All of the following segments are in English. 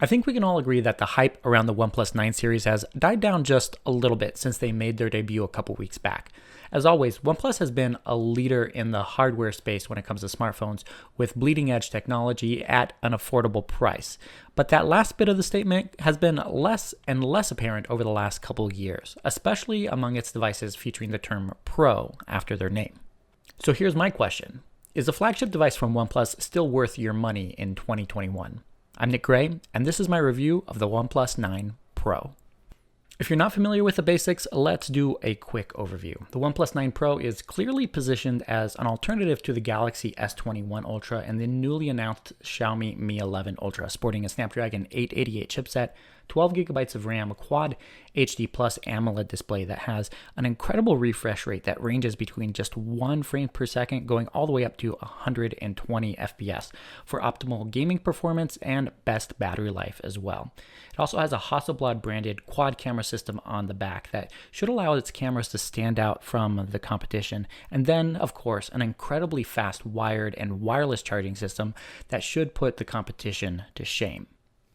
I think we can all agree that the hype around the OnePlus 9 series has died down just a little bit since they made their debut a couple weeks back. As always, OnePlus has been a leader in the hardware space when it comes to smartphones, with bleeding edge technology at an affordable price. But that last bit of the statement has been less and less apparent over the last couple of years, especially among its devices featuring the term Pro after their name. So here's my question. Is a flagship device from OnePlus still worth your money in 2021? I'm Nick Gray, and this is my review of the OnePlus 9 Pro. If you're not familiar with the basics, let's do a quick overview. The OnePlus 9 Pro is clearly positioned as an alternative to the Galaxy S21 Ultra and the newly announced Xiaomi Mi 11 Ultra, sporting a Snapdragon 888 chipset, 12 gigabytes of RAM, a quad HD Plus AMOLED display that has an incredible refresh rate that ranges between just 1 frame per second going all the way up to 120 FPS for optimal gaming performance and best battery life as well. It also has a Hasselblad branded quad camera system on the back that should allow its cameras to stand out from the competition. And then, of course, an incredibly fast wired and wireless charging system that should put the competition to shame.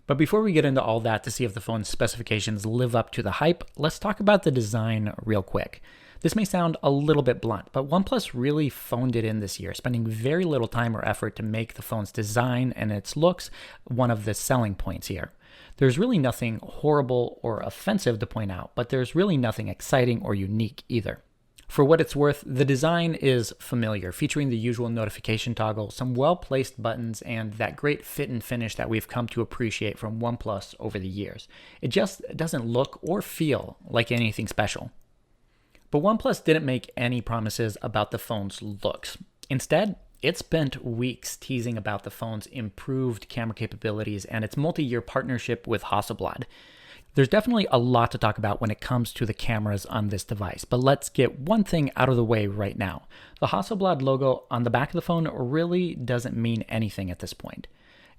But before we get into all that to see if the phone's specifications live up to the hype, let's talk about the design real quick. This may sound a little bit blunt, but OnePlus really phoned it in this year, spending very little time or effort to make the phone's design and its looks one of the selling points here. There's really nothing horrible or offensive to point out, but there's really nothing exciting or unique either. For what it's worth, the design is familiar, featuring the usual notification toggle, some well-placed buttons, and that great fit and finish that we've come to appreciate from OnePlus over the years. It just doesn't look or feel like anything special. But OnePlus didn't make any promises about the phone's looks. Instead, it spent weeks teasing about the phone's improved camera capabilities and its multi-year partnership with Hasselblad. There's definitely a lot to talk about when it comes to the cameras on this device, but let's get one thing out of the way right now. The Hasselblad logo on the back of the phone really doesn't mean anything at this point.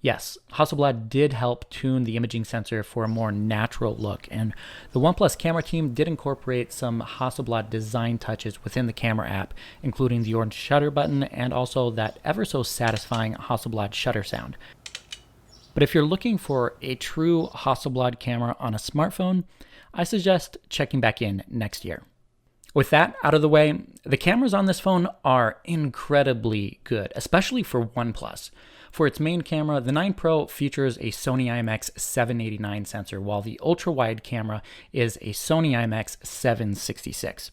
Yes, Hasselblad did help tune the imaging sensor for a more natural look, and the OnePlus camera team did incorporate some Hasselblad design touches within the camera app, including the orange shutter button and also that ever so satisfying Hasselblad shutter sound. But if you're looking for a true Hasselblad camera on a smartphone, I suggest checking back in next year. With that out of the way, the cameras on this phone are incredibly good, especially for OnePlus. For its main camera, the 9 Pro features a Sony IMX789 sensor, while the ultra-wide camera is a Sony IMX766.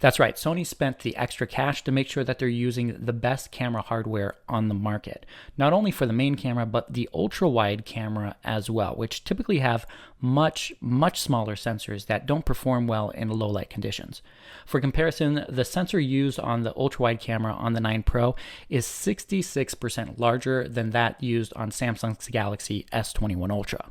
That's right, Sony spent the extra cash to make sure that they're using the best camera hardware on the market, not only for the main camera, but the ultra-wide camera as well, which typically have much smaller sensors that don't perform well in low light conditions. For comparison, the sensor used on the ultra-wide camera on the 9 Pro is 66% larger than that used on Samsung's Galaxy S21 Ultra.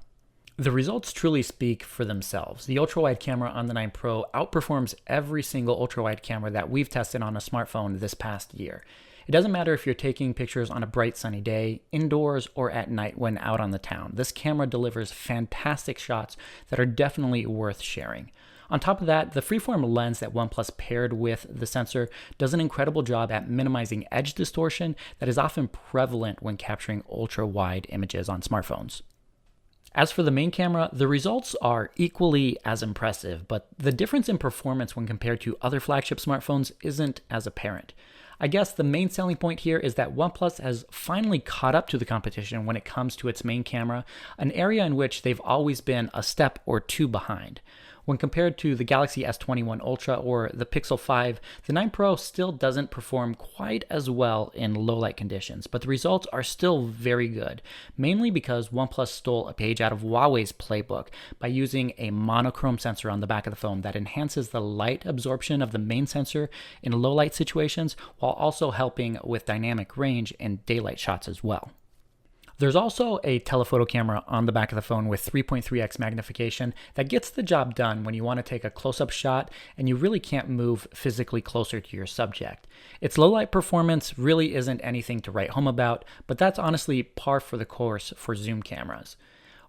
The results truly speak for themselves. The ultra-wide camera on the 9 Pro outperforms every single ultra-wide camera that we've tested on a smartphone this past year. It doesn't matter if you're taking pictures on a bright sunny day, indoors, or at night when out on the town. This camera delivers fantastic shots that are definitely worth sharing. On top of that, the freeform lens that OnePlus paired with the sensor does an incredible job at minimizing edge distortion that is often prevalent when capturing ultra-wide images on smartphones. As for the main camera, the results are equally as impressive, but the difference in performance when compared to other flagship smartphones isn't as apparent. I guess the main selling point here is that OnePlus has finally caught up to the competition when it comes to its main camera, an area in which they've always been a step or two behind. When compared to the Galaxy S21 Ultra or the Pixel 5, the 9 Pro still doesn't perform quite as well in low light conditions, but the results are still very good, mainly because OnePlus stole a page out of Huawei's playbook by using a monochrome sensor on the back of the phone that enhances the light absorption of the main sensor in low light situations while also helping with dynamic range in daylight shots as well. There's also a telephoto camera on the back of the phone with 3.3x magnification that gets the job done when you want to take a close-up shot and you really can't move physically closer to your subject. Its low-light performance really isn't anything to write home about, but that's honestly par for the course for zoom cameras.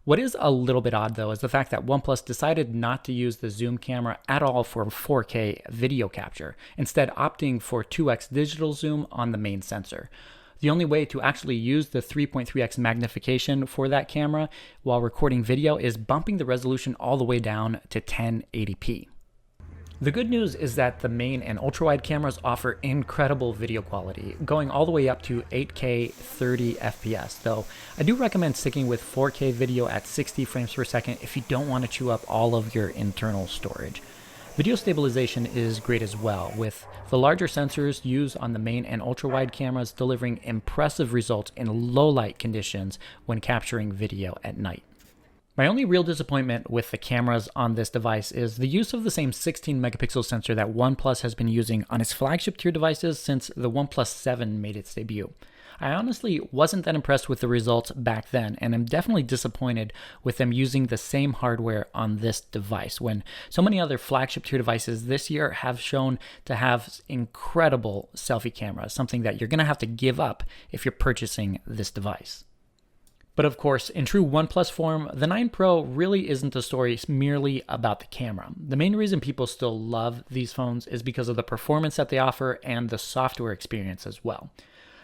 What is a little bit odd though is the fact that OnePlus decided not to use the zoom camera at all for 4K video capture, instead opting for 2x digital zoom on the main sensor. The The only way to actually use the 3.3x magnification for that camera while recording video is bumping the resolution all the way down to 1080p. The good news is that the main and ultra-wide cameras offer incredible video quality, going all the way up to 8K 30 FPS, though I do recommend sticking with 4K video at 60 frames per second if you don't want to chew up all of your internal storage. Video stabilization is great as well, with the larger sensors used on the main and ultra-wide cameras delivering impressive results in low light conditions when capturing video at night. My only real disappointment with the cameras on this device is the use of the same 16 megapixel sensor that OnePlus has been using on its flagship tier devices since the OnePlus 7 made its debut. I honestly wasn't that impressed with the results back then, and I'm definitely disappointed with them using the same hardware on this device when so many other flagship tier devices this year have shown to have incredible selfie cameras, something that you're going to have to give up if you're purchasing this device. But of course, in true OnePlus form, the 9 Pro really isn't a story merely about the camera. The main reason people still love these phones is because of the performance that they offer and the software experience as well.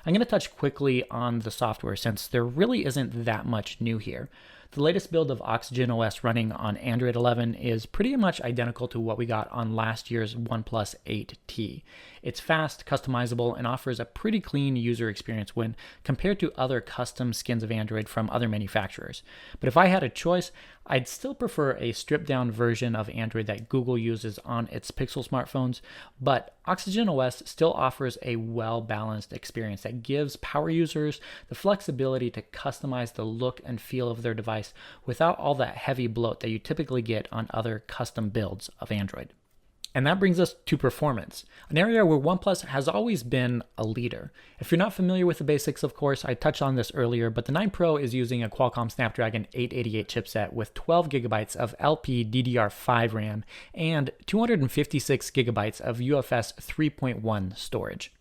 I'm going to touch quickly on the software since there really isn't that much new here. The latest build of Oxygen OS running on Android 11 is pretty much identical to what we got on last year's OnePlus 8T. It's fast, customizable, and offers a pretty clean user experience when compared to other custom skins of Android from other manufacturers. But if I had a choice, I'd still prefer a stripped-down version of Android that Google uses on its Pixel smartphones, but Oxygen OS still offers a well-balanced experience that gives power users the flexibility to customize the look and feel of their device without all that heavy bloat that you typically get on other custom builds of Android. And that brings us to performance, an area where OnePlus has always been a leader. If you're not familiar with the basics, of course, I touched on this earlier, but the 9 Pro is using a Qualcomm Snapdragon 888 chipset with 12 gigabytes of LPDDR5 RAM and 256 gigabytes of UFS 3.1 storage.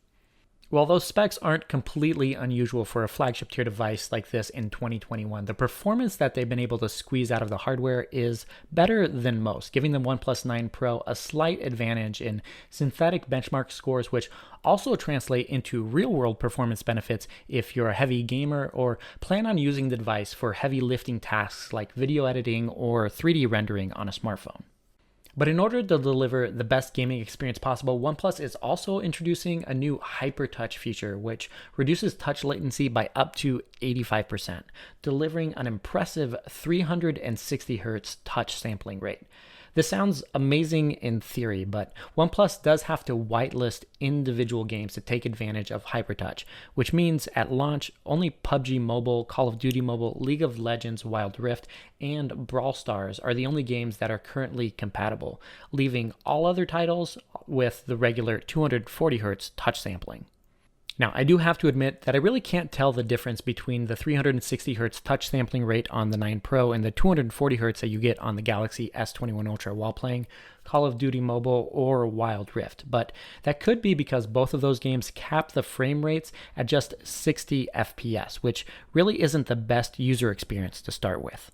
While those specs aren't completely unusual for a flagship tier device like this in 2021, the performance that they've been able to squeeze out of the hardware is better than most, giving the OnePlus 9 Pro a slight advantage in synthetic benchmark scores, which also translate into real-world performance benefits if you're a heavy gamer or plan on using the device for heavy lifting tasks like video editing or 3D rendering on a smartphone. But in order to deliver the best gaming experience possible, OnePlus is also introducing a new HyperTouch feature, which reduces touch latency by up to 85%, delivering an impressive 360 Hz touch sampling rate. This sounds amazing in theory, but OnePlus does have to whitelist individual games to take advantage of HyperTouch, which means at launch, only PUBG Mobile, Call of Duty Mobile, League of Legends Wild Rift, and Brawl Stars are the only games that are currently compatible, leaving all other titles with the regular 240 Hz touch sampling. Now, I do have to admit that I really can't tell the difference between the 360 Hz touch sampling rate on the 9 Pro and the 240 Hz that you get on the Galaxy S21 Ultra while playing Call of Duty Mobile or Wild Rift, but that could be because both of those games cap the frame rates at just 60 FPS, which really isn't the best user experience to start with.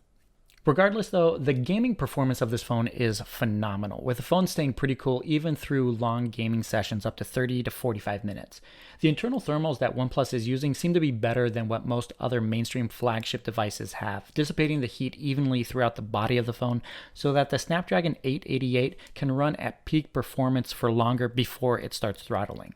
Regardless though, the gaming performance of this phone is phenomenal, with the phone staying pretty cool even through long gaming sessions up to 30 to 45 minutes. The internal thermals that OnePlus is using seem to be better than what most other mainstream flagship devices have, dissipating the heat evenly throughout the body of the phone so that the Snapdragon 888 can run at peak performance for longer before it starts throttling.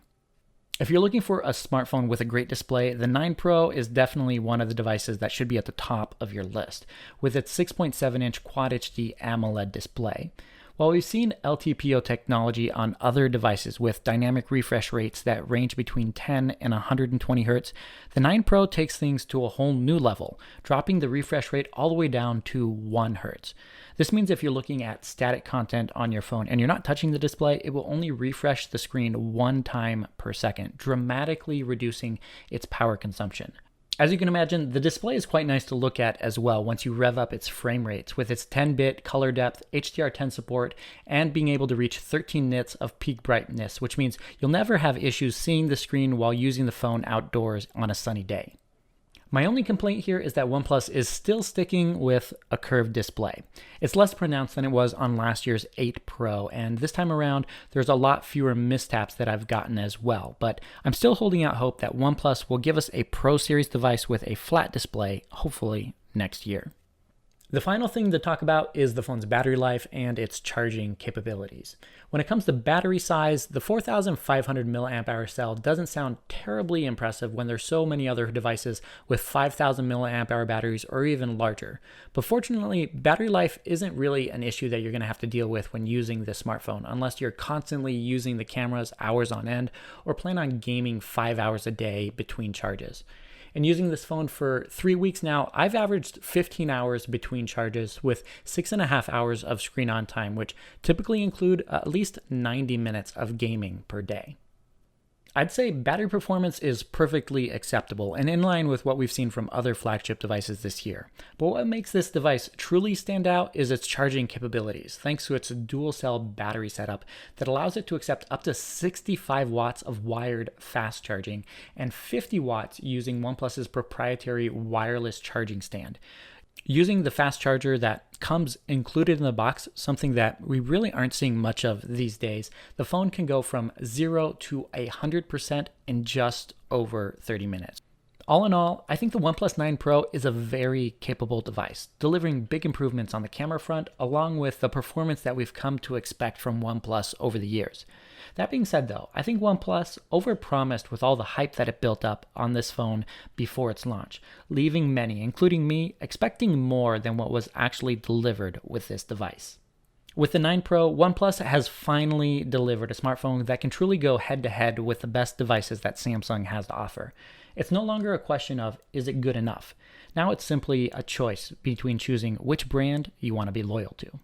If you're looking for a smartphone with a great display, the 9 Pro is definitely one of the devices that should be at the top of your list, with its 6.7-inch Quad HD AMOLED display. While we've seen LTPO technology on other devices with dynamic refresh rates that range between 10 and 120 Hz, the 9 Pro takes things to a whole new level, dropping the refresh rate all the way down to 1 Hz. This means if you're looking at static content on your phone and you're not touching the display, it will only refresh the screen 1 time per second, dramatically reducing its power consumption. As you can imagine, the display is quite nice to look at as well once you rev up its frame rates with its 10-bit color depth, HDR10 support, and being able to reach 13 nits of peak brightness, which means you'll never have issues seeing the screen while using the phone outdoors on a sunny day. My only complaint here is that OnePlus is still sticking with a curved display. It's less pronounced than it was on last year's 8 Pro, and this time around, there's a lot fewer mishaps that I've gotten as well. But I'm still holding out hope that OnePlus will give us a Pro Series device with a flat display, hopefully next year. The final thing to talk about is the phone's battery life and its charging capabilities. When it comes to battery size, the 4,500 mAh cell doesn't sound terribly impressive when there's so many other devices with 5,000 mAh batteries or even larger. But fortunately, battery life isn't really an issue that you're going to have to deal with when using this smartphone, unless you're constantly using the cameras hours on end or plan on gaming 5 hours a day between charges. And using this phone for 3 weeks now, I've averaged 15 hours between charges with 6.5 hours of screen on time, which typically include at least 90 minutes of gaming per day. I'd say battery performance is perfectly acceptable and in line with what we've seen from other flagship devices this year. But what makes this device truly stand out is its charging capabilities, thanks to its dual cell battery setup that allows it to accept up to 65 watts of wired fast charging and 50 watts using OnePlus's proprietary wireless charging stand. Using the fast charger that comes included in the box, something that we really aren't seeing much of these days, the phone can go from 0 to 100% in just over 30 minutes. All in all, I think the OnePlus 9 Pro is a very capable device, delivering big improvements on the camera front, along with the performance that we've come to expect from OnePlus over the years. That being said though, I think OnePlus overpromised with all the hype that it built up on this phone before its launch, leaving many, including me, expecting more than what was actually delivered with this device. With the 9 Pro, OnePlus has finally delivered a smartphone that can truly go head-to-head with the best devices that Samsung has to offer. It's no longer a question of, is it good enough? Now it's simply a choice between choosing which brand you want to be loyal to.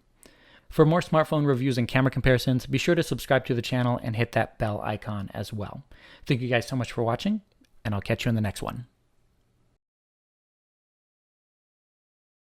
For more smartphone reviews and camera comparisons, be sure to subscribe to the channel and hit that bell icon as well. Thank you guys so much for watching, and I'll catch you in the next one.